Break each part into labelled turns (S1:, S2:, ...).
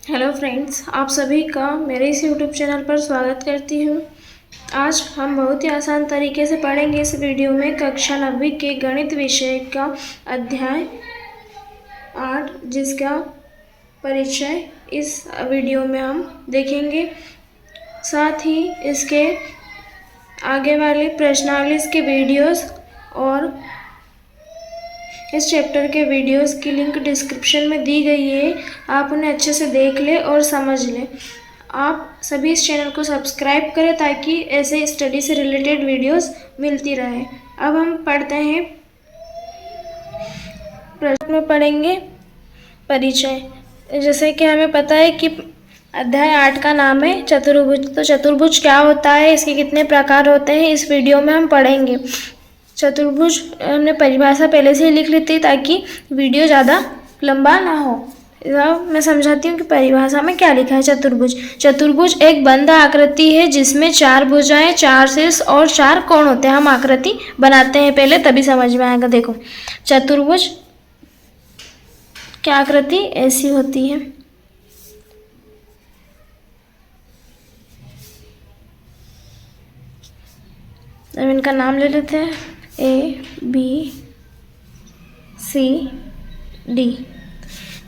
S1: Hello friends, आप सभी का मेरे इस यूट्यूब चैनल पर स्वागत करती हूँ। आज हम बहुत ही आसान तरीके से पढ़ेंगे इस वीडियो में कक्षा 9वीं के गणित विषय का अध्याय 8, जिसका परिचय इस वीडियो में हम देखेंगे। साथ ही इसके आगे वाले प्रश्नावली के वीडियोस और इस चैप्टर के वीडियोस की लिंक डिस्क्रिप्शन में दी गई है। आप उन्हें अच्छे से देख लें और समझ लें। आप सभी इस चैनल को सब्सक्राइब करें ताकि ऐसे स्टडी से रिलेटेड वीडियोस मिलती रहे। अब हम पढ़ते हैं, प्रश्न में पढ़ेंगे परिचय। जैसे कि हमें पता है कि अध्याय 8 का नाम है चतुर्भुज। तो चतुर्भुज क्या होता है, इसके कितने प्रकार होते हैं, इस वीडियो में हम पढ़ेंगे। चतुर्भुज हमने परिभाषा पहले से ही लिख ली थी ताकि वीडियो ज़्यादा लंबा ना हो। मैं समझाती हूँ कि परिभाषा में क्या लिखा है। चतुर्भुज चतुर्भुज एक बंद आकृति है जिसमें 4 भुजाएं, 4 शीर्ष और 4 कोण होते हैं। हम आकृति बनाते हैं पहले, तभी समझ में आएगा। देखो, चतुर्भुज की आकृति ऐसी होती है। अब इनका नाम ले लेते हैं, ABCD।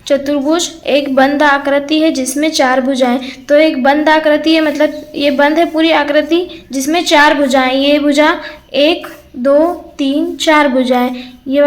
S1: चतुर्भुज एक बंद आकृति है जिसमें 4 भुजाएं। तो एक बंद आकृति है, मतलब ये बंद है पूरी आकृति जिसमें 4 भुजाएं। ये भुजा 1 2 3 4 भुजाएं, ये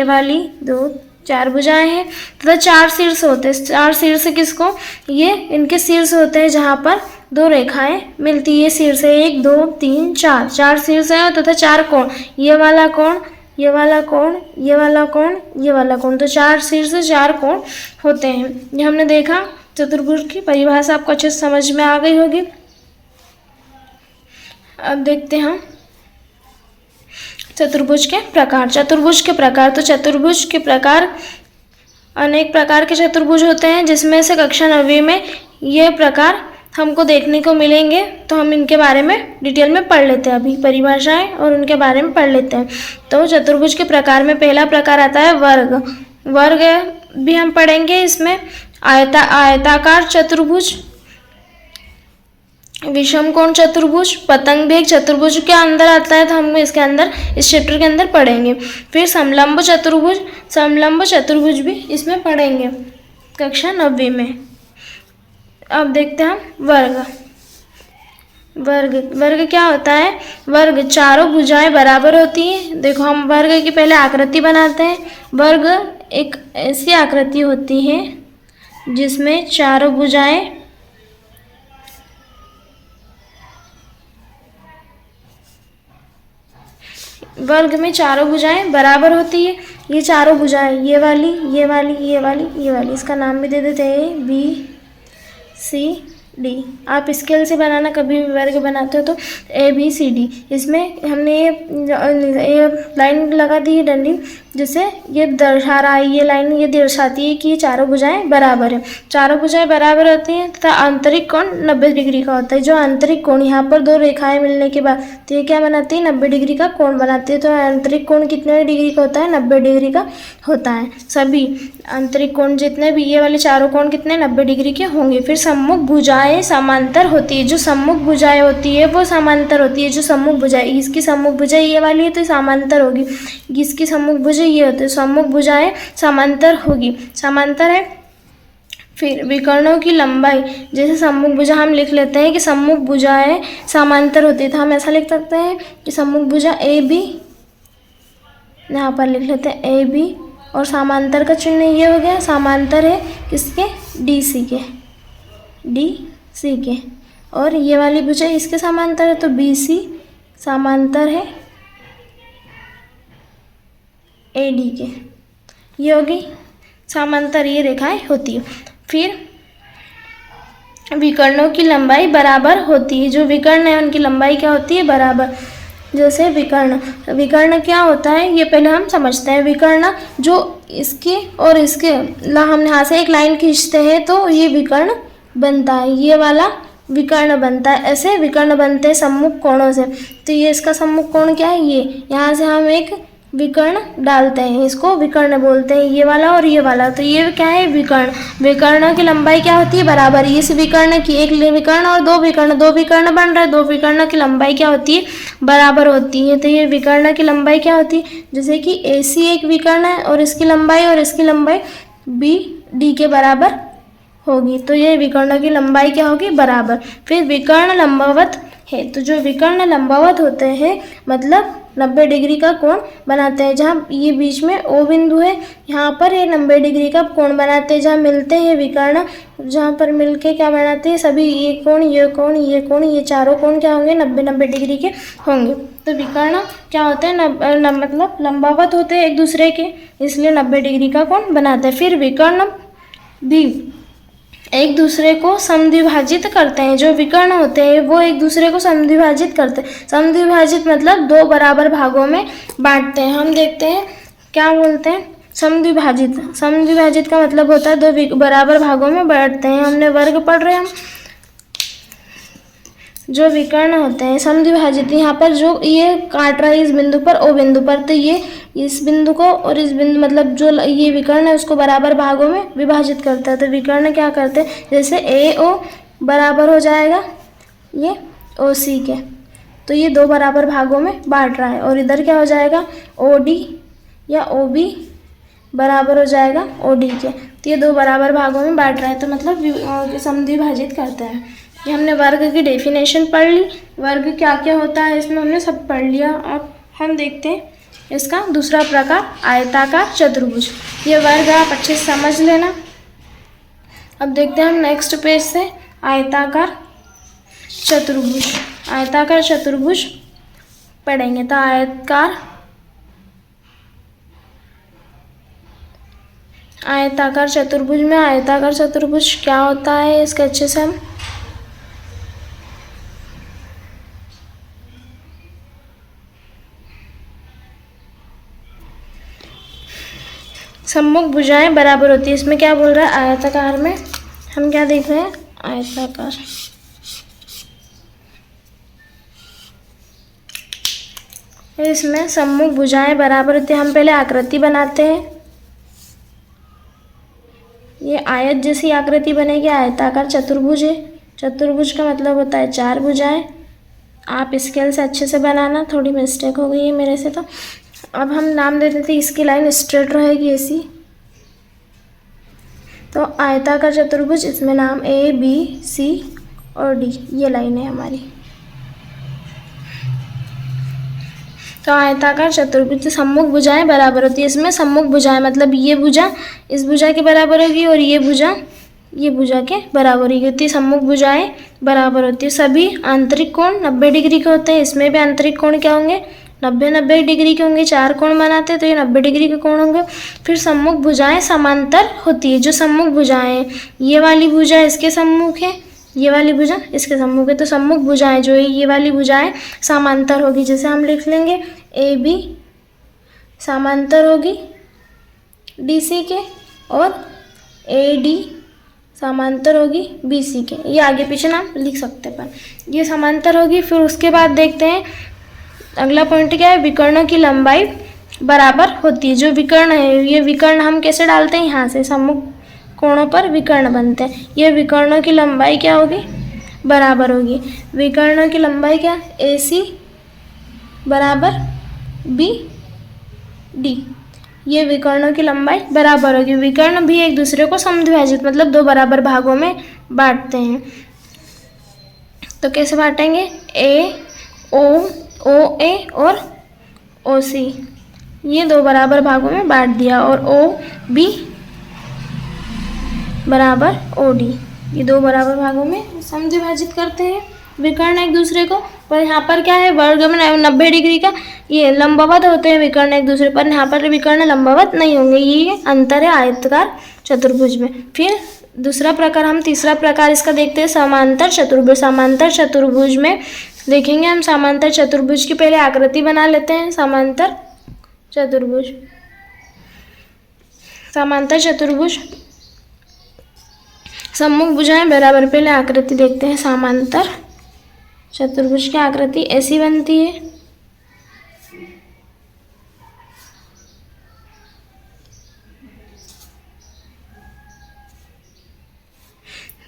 S1: वाली 2 4 भुजाएं हैं तथा 4 शीर्ष होते हैं। 4 शीर्ष किसको, ये इनके शीर्ष होते हैं जहाँ पर 2 रेखाएं मिलती है। शीर्ष 1 2 3 4 4 शीर्ष है तथा 4 कोण, ये वाला कोण, ये वाला कोण, ये वाला कोण, ये वाला कोण। तो 4 शीर्ष 4 कोण होते हैं। ये हमने देखा। चतुर्भुज की परिभाषा आपको अच्छे से समझ में आ गई होगी। अब देखते हैं चतुर्भुज के प्रकार। चतुर्भुज के प्रकार, तो चतुर्भुज के प्रकार, अनेक प्रकार के चतुर्भुज होते हैं जिसमें से कक्षा 9वीं में ये प्रकार हमको देखने को मिलेंगे। तो हम इनके बारे में डिटेल में पढ़ लेते हैं, अभी परिभाषाएं और उनके बारे में पढ़ लेते हैं। तो चतुर्भुज के प्रकार में पहला प्रकार आता है वर्ग। वर्ग भी हम पढ़ेंगे। इसमें आयताकार चतुर्भुज, विषमकोण चतुर्भुज, पतंग भेद चतुर्भुज के अंदर आता है, तो हम इसके अंदर इस चैप्टर के अंदर पढ़ेंगे। फिर समलंब चतुर्भुज, समलंब चतुर्भुज भी इसमें पढ़ेंगे कक्षा 9वीं में। अब देखते हैं वर्ग। वर्ग क्या होता है। वर्ग चारों भुजाएं बराबर होती हैं। देखो, हम वर्ग की पहले आकृति बनाते हैं। वर्ग एक ऐसी आकृति होती है जिसमें चारों भुजाएं वर्ग में चारों भुजाएं बराबर होती है। ये चारों भुजाएं, ये वाली, ये वाली, ये वाली, ये वाली, इसका नाम भी दे देते हैं ABCD। आप स्केल से बनाना, कभी भी वर्ग बनाते हो तो ABCD। इसमें हमने ये लाइन लगा दी है डंडी, जिससे ये दर्शा रहा है, ये लाइन ये दर्शाती है कि ये चारों भुजाएं बराबर है। चारों भुजाएं बराबर होती हैं तथा आंतरिक कोण 90 डिग्री का होता है। जो आंतरिक कोण, यहाँ पर 2 रेखाएं मिलने के बाद तो ये क्या बनाती है, 90 डिग्री का कोण बनाती है। तो आंतरिक कोण कितने डिग्री का होता है, 90 डिग्री का होता है। सभी आंतरिक कोण जितने भी, ये वाले चारों कोण कितने, 90 डिग्री के होंगे। फिर सम्मुख भुजाएं समांतर होती है। जो सम्मुख भुजाएं होती है वो समांतर होती है। जो सम्मुख भुजाएं, इसकी सम्मुख भुजा ये वाली है तो समांतर होगी। इसकी सम्मुख भुजा ये होती है, सम्मुख भुजाएं समांतर होगी, समांतर है। फिर विकर्णों की लंबाई, जैसे सम्मुख भुजा हम लिख लेते हैं कि सम्मुख भुजाएं समांतर होती है, तो हम ऐसा लिख सकते हैं कि सम्मुख भुजा AB, यहाँ पर लिख लेते हैं AB, और समांतर का चिन्ह ये हो गया, समांतर है किसके, DC के। और ये वाली भुजा इसके समांतर है तो BC समांतर है AD के। ये होगी समांतर, ये रेखाएं होती है। फिर विकर्णों की लंबाई बराबर होती है। जो विकर्ण है उनकी लंबाई क्या होती है, बराबर। जैसे विकर्ण क्या होता है, ये पहले हम समझते हैं। विकर्ण जो इसके और इसके हम यहाँ से एक लाइन खींचते हैं तो ये विकर्ण बनता है, ये वाला विकर्ण बनता है। ऐसे विकर्ण बनते हैं सम्मुख कोणों से। तो ये इसका सम्मुख कोण क्या है, ये यहाँ से हम एक विकर्ण डालते हैं, इसको विकर्ण बोलते हैं, ये वाला और ये वाला। तो ये क्या है, विकर्ण। विकर्ण की लंबाई क्या होती है, बराबर। इस विकर्ण की, एक विकर्ण और दो विकर्ण बन रहा है, दो विकर्ण की लंबाई क्या होती है, बराबर होती है। तो ये विकर्ण की लंबाई क्या होती है, जैसे कि AC एक विकर्ण है और इसकी लंबाई BD के बराबर होगी। तो ये विकर्ण की लंबाई क्या होगी, बराबर। फिर विकर्ण लंबवत है, तो जो विकर्ण लंबवत होते हैं मतलब 90 डिग्री का कोण बनाते हैं। जहाँ ये बीच में O बिंदु है, यहाँ पर ये 90 डिग्री का कोण बनाते हैं। जहाँ मिलते हैं विकर्ण, जहाँ पर मिलके क्या बनाते हैं, सभी ये कोण, ये कोण, ये कोण, ये चारों कोण क्या होंगे, 90 डिग्री के होंगे। तो विकर्ण क्या होते हैं, मतलब लंबवत होते हैं एक दूसरे के, इसलिए 90 डिग्री का कोण बनाते हैं। फिर विकर्ण भी एक दूसरे को समद्विभाजित करते हैं। जो विकर्ण होते हैं वो एक दूसरे को समद्विभाजित करते हैं। समद्विभाजित मतलब दो बराबर भागों में बांटते हैं। हम देखते हैं क्या बोलते हैं, समद्विभाजित। समद्विभाजित का मतलब होता है दो बराबर भागों में बांटते हैं। हमने वर्ग पढ़ रहे हैं हम। जो विकर्ण होते हैं समद्विभाजित, यहाँ पर जो ये काट रहा है इस बिंदु पर, O बिंदु पर, तो ये इस बिंदु को और इस बिंदु मतलब जो ये विकर्ण है उसको बराबर भागों में विभाजित करता है। तो विकर्ण क्या करते हैं, जैसे AO बराबर हो जाएगा ये OC के, तो ये दो बराबर भागों में बांट रहा है। और इधर क्या हो जाएगा, OD या OB बराबर हो जाएगा OD के, तो ये दो बराबर भागों में बांट रहा है। तो मतलब समद्विभाजित करता है। ये हमने वर्ग की डेफिनेशन पढ़ ली। वर्ग क्या क्या होता है इसमें हमने सब पढ़ लिया। अब हम देखते हैं इसका दूसरा प्रकार, आयताकार चतुर्भुज। ये वर्ग आप अच्छे से समझ लेना। अब देखते हैं हम नेक्स्ट पेज से आयताकार चतुर्भुज। आयताकार चतुर्भुज पढ़ेंगे। तो आयताकार चतुर्भुज में आयताकार चतुर्भुज क्या होता है, इसके अच्छे से हम सम्मुख भुजाएं बराबर होती है। इसमें क्या बोल रहा है, आयताकार में हम क्या देख रहे हैं, आयताकार इसमें सम्मुख भुजाएं बराबर होती है। हम पहले आकृति बनाते हैं। ये आयत जैसी आकृति बनेगी, आयताकार चतुर्भुज है। चतुर्भुज का मतलब होता है चार भुजाएं। आप स्केल से अच्छे से बनाना, थोड़ी मिस्टेक हो गई है मेरे से। तो अब हम नाम दे देते, इसकी लाइन स्ट्रेट रहेगी ऐसी। तो आयताकार चतुर्भुज, इसमें नाम A B C और D, ये लाइन है हमारी। तो आयताकार चतुर्भुज सम्मुख भुजाएं बराबर होती है। इसमें सम्मुख भुजाएं मतलब ये भुजा इस भुजा के बराबर होगी और ये भुजा के बराबर होगी। सम्मुख भुजाएं बराबर होती है। सभी आंतरिक कोण 90 डिग्री के होते हैं। इसमें भी आंतरिक कोण क्या होंगे, 90 डिग्री के होंगे। चार कोण बनाते हैं तो ये 90 डिग्री के कोण होंगे। फिर सम्मुख भुजाएं समांतर होती है। जो सम्मुख भुजाएं, ये वाली भुजा इसके सम्मुख है, ये वाली भुजा इसके सम्मुख है। तो सम्मुख भुजाएं जो है ये वाली भुजाएं समांतर होगी। जैसे हम लिख लेंगे AB समांतर होगी DC के और AD समांतर होगी BC के। ये आगे पीछे नाम लिख सकते हैं, पर ये समांतर होगी। फिर उसके बाद देखते हैं अगला पॉइंट क्या है, विकर्णों की लंबाई बराबर होती है। जो विकर्ण है, ये विकर्ण हम कैसे डालते हैं, यहाँ से सम्मुख कोणों पर विकर्ण बनते हैं। ये विकर्णों की लंबाई क्या होगी, बराबर होगी। विकर्णों की लंबाई क्या, AC बराबर BD। ये विकर्णों की लंबाई बराबर होगी। विकर्ण भी एक दूसरे को समद्विभाजित मतलब दो बराबर भागों में बांटते हैं। तो कैसे बांटेंगे, OA और OC, ये दो बराबर भागों में बांट दिया। और OB बराबर OD, ये दो बराबर भागों में समद्विभाजित करते हैं विकर्ण एक दूसरे को। पर यहाँ पर क्या है, वर्ग में 90 डिग्री का ये लंबवत होते हैं विकर्ण एक दूसरे पर। यहाँ पर विकर्ण लंबवत नहीं होंगे। ये अंतर है आयताकार चतुर्भुज में। फिर दूसरा प्रकार, हम तीसरा प्रकार इसका देखते हैं, समांतर चतुर्भुज। समांतर चतुर्भुज में देखेंगे हम, समांतर चतुर्भुज की पहले आकृति बना लेते हैं। समांतर चतुर्भुज, समांतर चतुर्भुज सम्मुख भुजाएं बराबर। पहले आकृति देखते हैं। समांतर चतुर्भुज की आकृति ऐसी बनती है।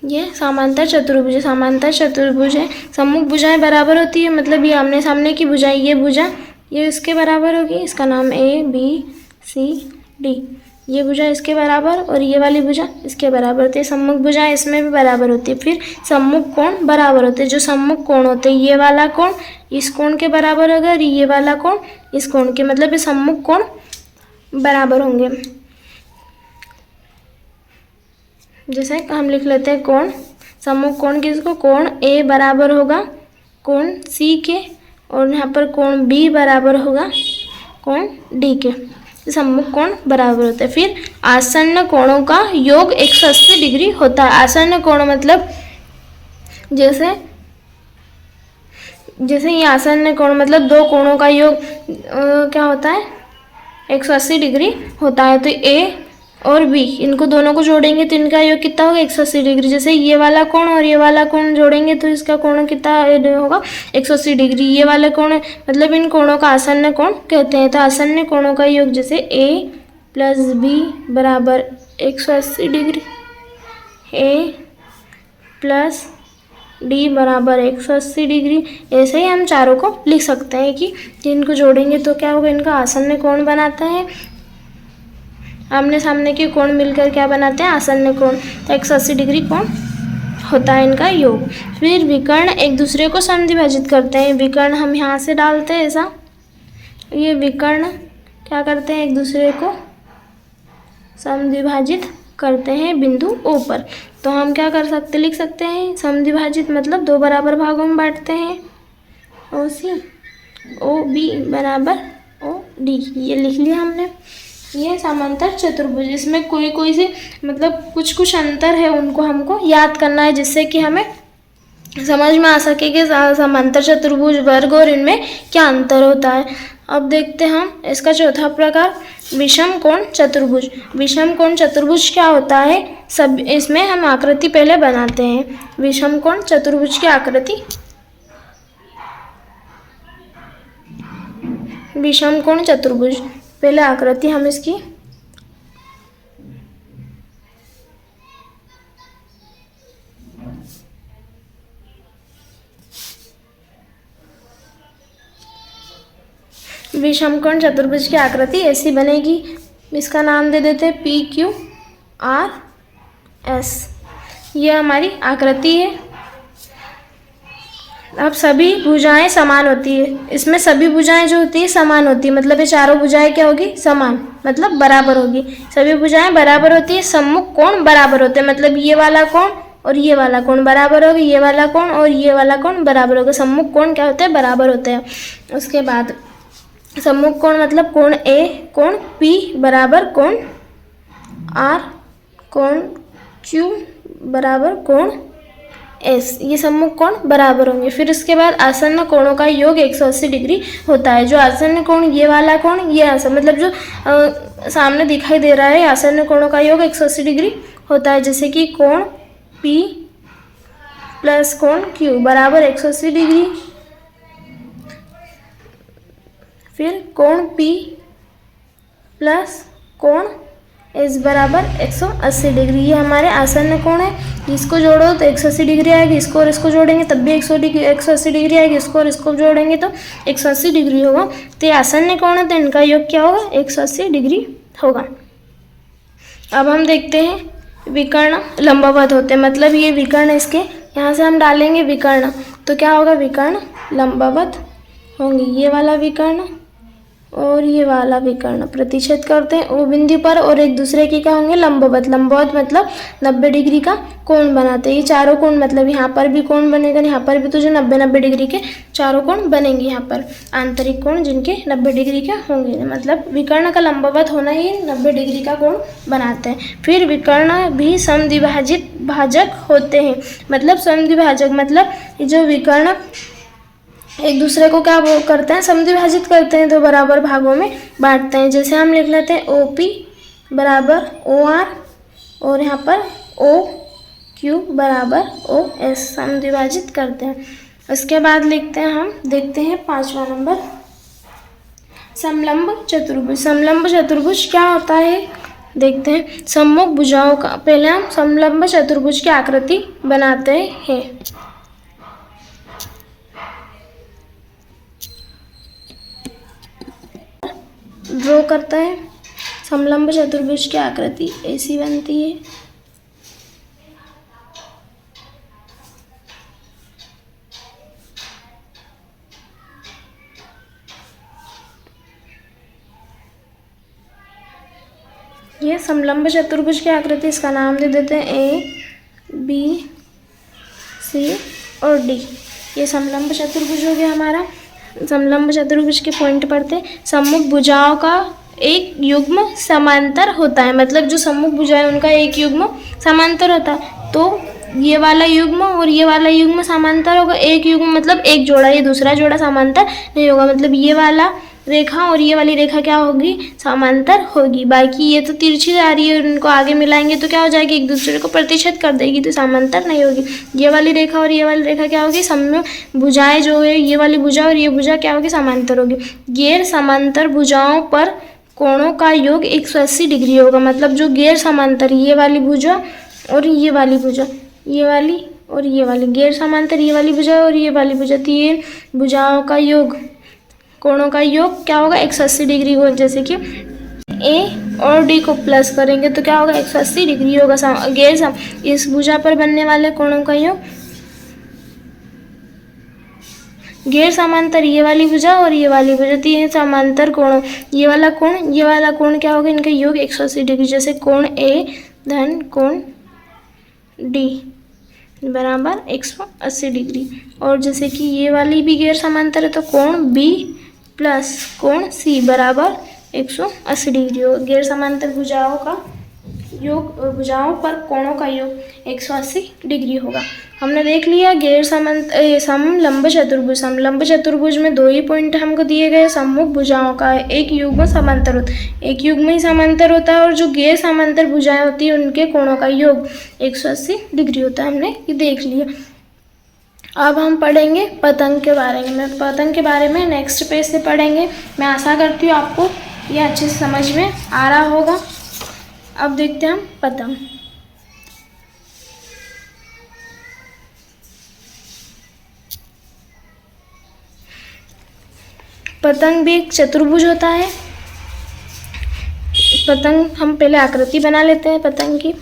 S1: ये समांतर चतुर्भुज है, समांतर चतुर्भुज है। सम्मुख भुजाएं बराबर होती है, मतलब ये आमने सामने की भुजाएं, ये भुजा ये इसके बराबर होगी, इसका नाम A B C D। ये भुजा इसके बराबर और ये वाली भुजा इसके बराबर होती है। सम्मुख भुजाएं इसमें भी बराबर होती है। फिर सम्मुख कोण बराबर होते हैं। जो सम्मुख कोण होते हैं, ये वाला कोण इस कोण के बराबर होगा और ये वाला कोण इस कोण के, मतलब ये सम्मुख कोण बराबर होंगे। जैसे हम लिख लेते हैं कोण, सम्मुख कोण किसको, कोण A बराबर होगा कोण C के, और यहाँ पर कोण B बराबर होगा कोण D के। सम्मुख कोण बराबर होता है। फिर आसन्न कोणों का योग 180 डिग्री होता है। आसन्न कोण मतलब जैसे ये आसन्न कोण मतलब दो कोणों का योग क्या होता है, 180 डिग्री होता है। तो A और B इनको दोनों को जोड़ेंगे तो इनका योग कितना होगा, 180 डिग्री। जैसे ये वाला कोण और ये वाला कोण जोड़ेंगे तो इसका कोण कितना होगा, 180 डिग्री। ये वाला कोण मतलब इन कोणों का आसन्न कोण कहते हैं। तो आसन्न कोणों का योग जैसे A + B बराबर 180 डिग्री, A + D बराबर 180 डिग्री। ऐसे ही हम चारों को लिख सकते हैं कि इनको जोड़ेंगे तो क्या होगा, इनका आसन्न कोण बनाता है। आमने सामने के कोण मिलकर क्या बनाते हैं, आसन्न कोण। तो 180 डिग्री कोण होता है इनका योग। फिर विकर्ण एक दूसरे को समद्विभाजित करते हैं। विकर्ण हम यहाँ से डालते हैं ऐसा, ये विकर्ण क्या करते हैं, एक दूसरे को समद्विभाजित करते हैं बिंदु O पर। तो हम क्या कर सकते, लिख सकते हैं समद्विभाजित मतलब दो बराबर भागों में बांटते हैं। OC OB बराबर OD, ये लिख लिया हमने। ये समांतर चतुर्भुज, इसमें कोई से मतलब कुछ अंतर है उनको हमको याद करना है, जिससे कि हमें समझ में आ सके कि समांतर चतुर्भुज वर्ग और इनमें क्या अंतर होता है। अब देखते हैं हम इसका चौथा प्रकार, विषम कोण चतुर्भुज। विषम कोण चतुर्भुज क्या होता है, सब इसमें हम आकृति पहले बनाते हैं। विषम कोण चतुर्भुज की आकृति, विषम कोण चतुर्भुज पहले आकृति हम इसकी विषमकोण चतुर्भुज की आकृति ऐसी बनेगी। इसका नाम दे देते हैं PQRS। ये हमारी आकृति है। अब सभी भुजाएं समान होती है, इसमें सभी भुजाएं जो होती है समान होती है, मतलब ये चारों भुजाएं क्या होगी, समान मतलब बराबर होगी। सभी भुजाएं बराबर होती है। सम्मुख कोण बराबर होते हैं, मतलब ये वाला कोण और ये वाला कोण बराबर होगा, ये वाला कोण और ये वाला कोण बराबर होगा। सम्मुख कोण क्या होते हैं, बराबर होते हैं। उसके बाद सम्मुख कोण मतलब कोण A कोण P बराबर कोण R कोण Q बराबर कोण S, ये सम्मुख कोण बराबर होंगे। फिर उसके बाद आसन्न कोणों का योग 180 डिग्री होता है। जो आसन्न कोण ये वाला कोण, ये आसन्न मतलब जो सामने दिखाई दे रहा है, आसन्न कोणों का योग 180 डिग्री होता है। जैसे कि कोण P + कोण Q बराबर 180 डिग्री। फिर कोण P + कोण S बराबर 180 डिग्री। ये हमारे आसन्न कोण है। इसको जोड़ो तो 180 डिग्री आएगी, इसको और इसको जोड़ेंगे तब भी 180 डिग्री आएगी, इसको और इसको जोड़ेंगे तो 180 डिग्री होगा। तो ये आसन्न कोण है, तो इनका योग क्या होगा, 180 डिग्री होगा। अब हम देखते हैं विकर्ण लंबवत होते हैं, मतलब ये विकर्ण इसके यहाँ से हम डालेंगे विकर्ण तो क्या होगा, विकर्ण लंबवत होंगे। ये वाला विकर्ण और ये वाला विकर्ण प्रतिच्छेद करते हैं O बिंदु पर और एक दूसरे के क्या होंगे, लंबवत। लंबवत मतलब 90 डिग्री का कोण बनाते हैं। ये चारों कोण मतलब यहाँ पर भी कोण बनेगा, यहाँ पर भी, तो जो 90 डिग्री के चारों कोण बनेंगे। यहाँ पर आंतरिक कोण जिनके 90 डिग्री के होंगे, मतलब विकर्ण का लंबवत होना ही 90 डिग्री का कोण बनाते हैं। फिर विकर्ण भी समद्विभाजित भाजक होते हैं, मतलब समद्विभाजक मतलब जो विकर्ण एक दूसरे को क्या वो करते हैं, समद्विभाजित करते हैं, तो बराबर भागों में बांटते हैं। जैसे हम लिख लेते हैं OP बराबर OR और यहाँ पर OQ बराबर OS, समद्विभाजित करते हैं। उसके बाद लिखते हैं हम, देखते हैं 5वां नंबर समलंब चतुर्भुज। समलंब चतुर्भुज क्या होता है, देखते हैं सम्मुख भुजाओं का। पहले हम समलंब चतुर्भुज की आकृति बनाते हैं। ड्रॉ करता है समलंब चतुर्भुज की आकृति ऐसी बनती है। ये समलंब चतुर्भुज की आकृति, इसका नाम दे देते हैं A, B, C और D। ये समलंब चतुर्भुज हो गया हमारा। समलंब चतुर्भुज के पॉइंट पढ़ते, सम्मुख भुजाओं का एक युग्म समांतर होता है, मतलब जो सम्मुख भुजाएं उनका एक युग्म समांतर होता है। तो ये वाला युग्म और ये वाला युग्म समांतर होगा। एक युग्म मतलब एक जोड़ा, ये दूसरा जोड़ा समांतर नहीं होगा, मतलब ये वाला रेखा और ये वाली रेखा क्या होगी, समांतर होगी। बाकी ये तो तिरछी जा रही है, उनको आगे मिलाएंगे तो क्या हो जाएगी, एक दूसरे को प्रतिच्छेद कर देगी, तो समांतर नहीं होगी। ये वाली रेखा और ये वाली रेखा क्या होगी, सम्मुख भुजाएं जो है, ये वाली भुजा और ये भुजा क्या होगी, समांतर होगी। गैर समांतर भुजाओं पर कोणों का योग 180 डिग्री होगा, मतलब जो गैर समांतर, ये वाली भुजा और ये वाली भुजा, ये वाली और ये वाली गैर समांतर, ये वाली भुजा और ये वाली भुजा, तीन भुजाओं का योग, कोणों का योग क्या होगा, 180 डिग्री होगा। जैसे कि A और D को प्लस करेंगे तो क्या होगा, 180 डिग्री होगा। इस भुजा पर बनने वाले कोणों का योग गैर समांतर, ये वाली भुजा और ये वाली भुजा, तीन समांतर कोण, ये वाला कोण क्या होगा, इनका योग 180 डिग्री। जैसे कोण A धन कोण D बराबर 180 डिग्री। और जैसे कि ये वाली भी गैर समांतर है तो कोण B प्लस कोण C बराबर 180 डिग्री हो। गैर समांतर भुजाओं का योग, भुजाओं पर कोणों का योग 180 डिग्री होगा। हमने देख लिया गैर समलंब चतुर्भुज। समलंब चतुर्भुज में दो ही पॉइंट हमको दिए गए, सम्मुख भुजाओं का एक युग्म समांतर होता है, एक युग्म ही समांतर होता है, और जो गैर समांतर भुजाएं होती है उनके कोणों का योग 180 डिग्री होता है। हमने ये देख लिया। अब हम पढ़ेंगे पतंग के बारे में। पतंग के बारे में नेक्स्ट पेज से पढ़ेंगे। मैं आशा करती हूँ आपको ये अच्छे से समझ में आ रहा होगा। अब देखते हैं हम पतंग। पतंग भी एक चतुर्भुज होता है। पतंग हम पहले आकृति बना लेते हैं पतंग की।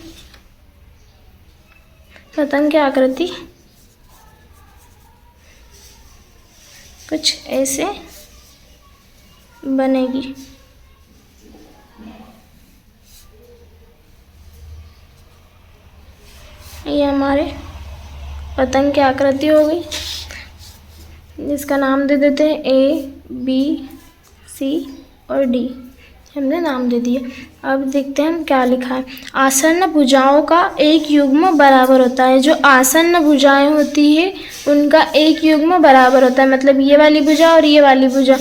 S1: पतंग की आकृति कुछ ऐसे बनेगी। ये हमारे पतंग की आकृति हो गई, जिसका नाम दे देते हैं A, B, C और D। हमने नाम दे दिए। अब देखते हैं हम क्या लिखा है। आसन्न भुजाओं का एक युग्म बराबर होता है। जो आसन्न भुजाएं होती है उनका एक युग्म बराबर होता है, मतलब ये वाली भुजा और ये वाली भुजा,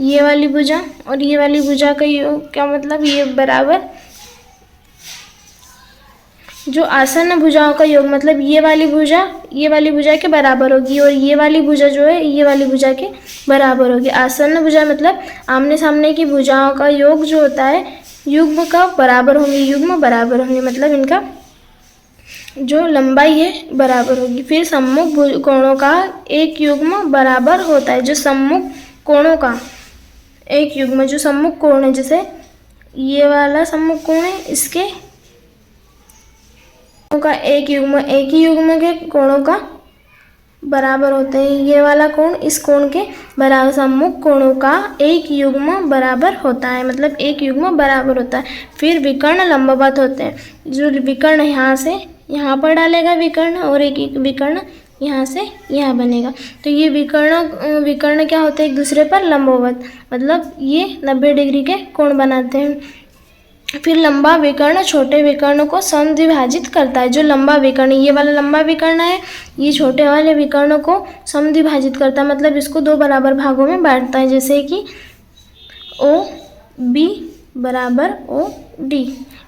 S1: ये वाली भुजा और ये वाली भुजा का योग क्या, मतलब ये बराबर। जो आसन्न भुजाओं का योग मतलब ये वाली भुजा के बराबर होगी, और ये वाली भुजा जो है ये वाली भुजा के बराबर होगी। आसन्न भुजा मतलब आमने सामने की भुजाओं का योग जो होता है युग्म का बराबर होंगे, युग्म बराबर होंगे, मतलब इनका जो लंबाई है बराबर होगी। फिर सम्मुख कोणों का एक युग्म बराबर होता है। जो सम्मुख कोणों का एक युग्म, जो सम्मुख कोण है, जैसे ये वाला सम्मुख कोण है, इसके का एक ही युग्म के कोणों का बराबर होते हैं। ये वाला कोण इस कोण के बराबर, सम्मुख कोणों का एक युग्म बराबर होता है, मतलब एक युग्म बराबर होता है। फिर विकर्ण लंबवत होते हैं। जो विकर्ण यहाँ से यहाँ पर डालेगा विकर्ण, और एक विकर्ण यहाँ से यहाँ बनेगा, तो ये विकर्ण क्या होते हैं, एक दूसरे पर लंबवत, मतलब ये 90 डिग्री के कोण बनाते हैं। फिर लंबा विकर्ण छोटे विकर्ण को समद्विभाजित करता है। जो लंबा विकर्ण, ये वाला लंबा विकर्ण है, ये छोटे वाले विकर्ण को समद्विभाजित करता है, मतलब इसको दो बराबर भागों में बांटता है। जैसे कि OB बराबर OD,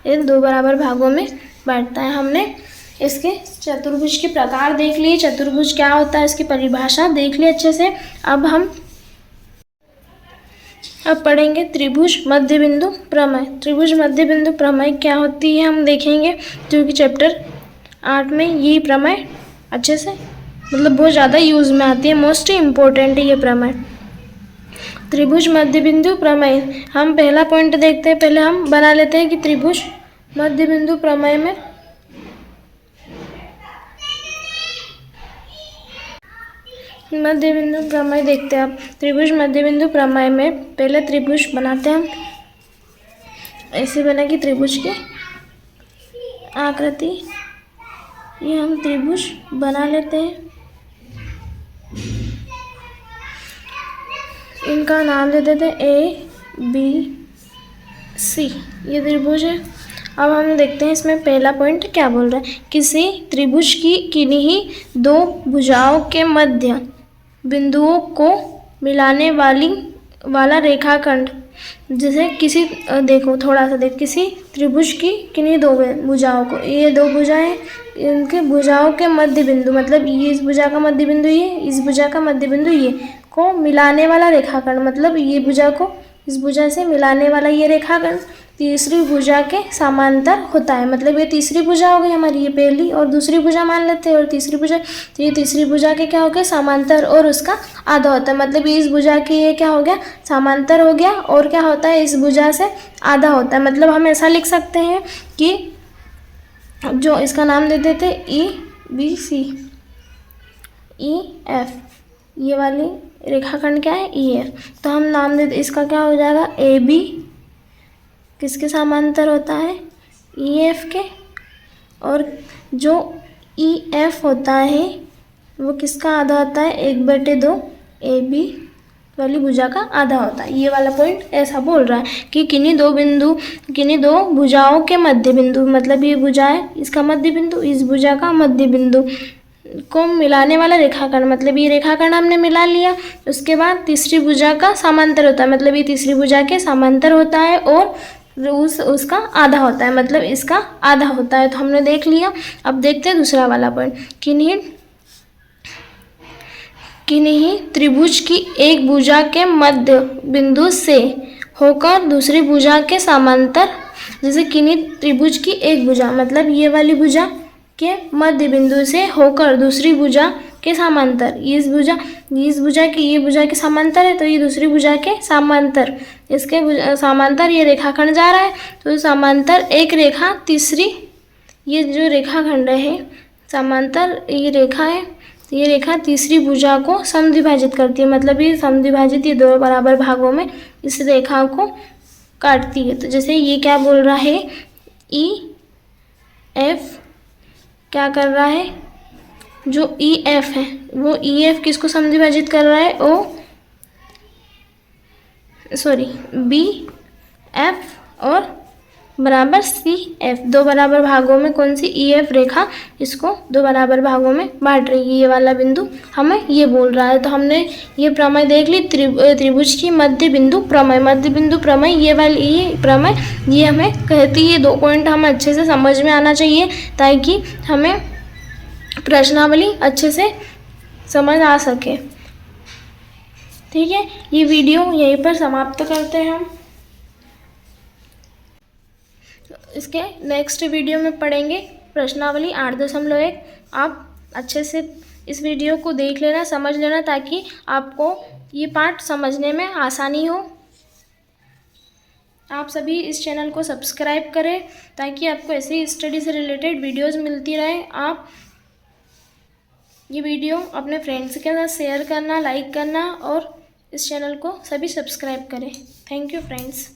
S1: ये दो बराबर भागों में बांटता है। हमने इसके चतुर्भुज के प्रकार देख लिए, चतुर्भुज क्या होता है इसकी परिभाषा देख ली अच्छे से। अब हम अब पढ़ेंगे त्रिभुज मध्य बिंदु प्रमेय। त्रिभुज मध्य बिंदु प्रमेय क्या होती है हम देखेंगे, जो कि चैप्टर 8 में ये प्रमेय अच्छे से मतलब बहुत ज़्यादा यूज़ में आती है, मोस्ट इम्पोर्टेंट है ये प्रमेय। त्रिभुज मध्य बिंदु प्रमेय, हम पहला पॉइंट देखते हैं। पहले हम बना लेते हैं कि त्रिभुज मध्य बिंदु प्रमेय में मध्य बिंदु प्रमेय देखते हैं। अब त्रिभुज मध्य बिंदु प्रमेय में पहले त्रिभुज बनाते हैं हम। ऐसे बनेगी त्रिभुज की आकृति, ये हम त्रिभुज बना लेते हैं। इनका नाम दे देते हैं ABC, ये त्रिभुज है। अब हम देखते हैं इसमें पहला पॉइंट क्या बोल रहा है। किसी त्रिभुज की किन्हीं दो भुजाओं के मध्य बिंदुओं को मिलाने वाला रेखाखंड, जैसे किसी देखो थोड़ा सा देख, किसी त्रिभुज की किन्हीं दो भुजाओं को, ये दो भुजाएं, इनके भुजाओं के मध्य बिंदु मतलब ये इस भुजा का मध्य बिंदु ये, इस भुजा का मध्य बिंदु ये को मिलाने वाला रेखाखंड, मतलब ये भुजा को इस भुजा से मिलाने वाला ये रेखाखंड तीसरी भुजा के समांतर होता है। मतलब ये तीसरी भुजा हो गई हमारी, ये पहली और दूसरी भुजा मान लेते हैं, और तीसरी भुजा, तो ये तीसरी भुजा के क्या हो गया समांतर, और उसका आधा होता है। मतलब ये इस भुजा की ये क्या हो गया समांतर हो गया, और क्या होता है इस भुजा से आधा होता है। मतलब हम ऐसा लिख सकते हैं कि जो इसका नाम दे देते EBC, EF, ये वाली रेखाखंड क्या है EF, तो हम नाम देते इसका क्या हो जाएगा AB, किसके समांतर होता है EF के, और जो EF होता है वो किसका आधा होता है 1/2 AB वाली भुजा का आधा होता है। ये वाला पॉइंट ऐसा बोल रहा है कि किन्हीं दो भुजाओं के मध्य बिंदु, मतलब ये भुजा है इसका मध्य बिंदु, इस भुजा का मध्य बिंदु को मिलाने वाला रेखाखंड, मतलब ये रेखाखंड हमने मिला लिया, उसके बाद तीसरी भुजा का समांतर होता है, मतलब ये तीसरी भुजा के समांतर होता है, और उसका आधा होता है, मतलब इसका आधा होता है। तो हमने देख लिया। अब देखते हैं दूसरा वाला पॉइंट, किन्हीं त्रिभुज की एक भुजा के मध्य बिंदु से होकर दूसरी भुजा के समांतर, जैसे किन्हीं त्रिभुज की एक भुजा मतलब ये वाली भुजा के मध्य बिंदु से होकर दूसरी भुजा के समांतर, इस भुजा की ये भुजा के समांतर है, तो ये दूसरी भुजा के समांतर, इसके समांतर ये रेखाखंड जा रहा है, तो समांतर एक रेखा तीसरी, ये जो रेखाखंड है समांतर ये रेखा है, ये रेखा तीसरी भुजा को समद्विभाजित करती है। मतलब ये समद्विभाजित, ये दो बराबर भागों में इस रेखा को काटती है। तो जैसे ये क्या बोल रहा है EF क्या कर रहा है, जो EF है वो EF किसको समद्विभाजित कर रहा है BF और बराबर CF, दो बराबर भागों में कौन सी EF रेखा इसको दो बराबर भागों में बांट रही है, ये वाला बिंदु हमें ये बोल रहा है। तो हमने ये प्रमेय देख ली, त्रिभुज की मध्य बिंदु प्रमेय, मध्य बिंदु प्रमेय, ये वाली ये प्रमेय ये हमें कहती है। 2 पॉइंट हमें अच्छे से समझ में आना चाहिए ताकि हमें प्रश्नावली अच्छे से समझ आ सके। ठीक है, ये वीडियो यहीं पर समाप्त करते हैं हम। इसके नेक्स्ट वीडियो में पढ़ेंगे प्रश्नावली 8.1। आप अच्छे से इस वीडियो को देख लेना, समझ लेना, ताकि आपको ये पाठ समझने में आसानी हो। आप सभी इस चैनल को सब्सक्राइब करें ताकि आपको ऐसी स्टडी से रिलेटेड वीडियोस मिलती रहे। आप ये वीडियो अपने फ्रेंड्स के साथ शेयर करना, लाइक करना, और इस चैनल को सभी सब्सक्राइब करें। Thank you friends.